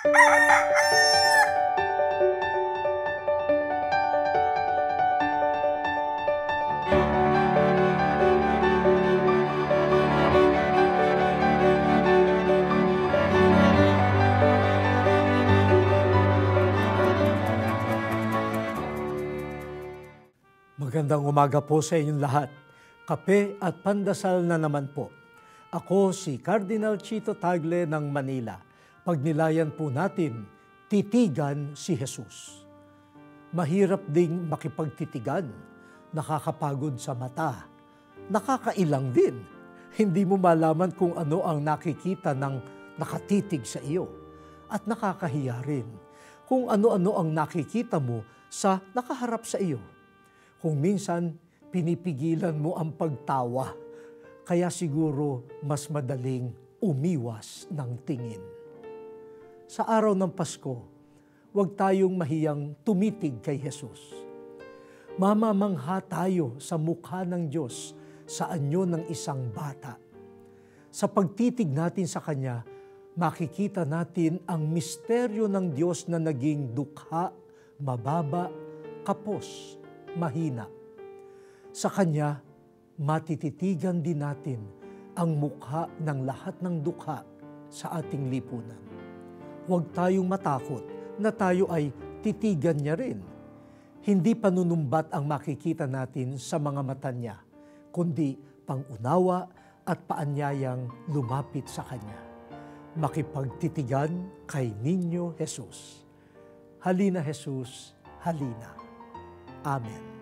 Magandang umaga po sa inyong lahat. Kape at pandasal na naman po. Ako si Cardinal Chito Tagle ng Manila. Pagnilayan po natin, titigan si Jesus. Mahirap ding makipagtitigan, nakakapagod sa mata, nakakailang din. Hindi mo malaman kung ano ang nakikita ng nakatitig sa iyo. At nakakahiya rin kung ano-ano ang nakikita mo sa nakaharap sa iyo. Kung minsan, pinipigilan mo ang pagtawa, kaya siguro mas madaling umiwas ng tingin. Sa araw ng Pasko, huwag tayong mahiyang tumitig kay Jesus. Mamamangha tayo sa mukha ng Diyos sa anyo ng isang bata. Sa pagtitig natin sa Kanya, makikita natin ang misteryo ng Diyos na naging dukha, mababa, kapos, mahina. Sa Kanya, matititigan din natin ang mukha ng lahat ng dukha sa ating lipunan. Huwag tayong matakot na tayo ay titigan niya rin. Hindi panunumbat ang makikita natin sa mga mata niya, kundi pangunawa at paanyayang lumapit sa Kanya. Makipagtitigan kay Niño Jesus. Halina Jesus, halina. Amen.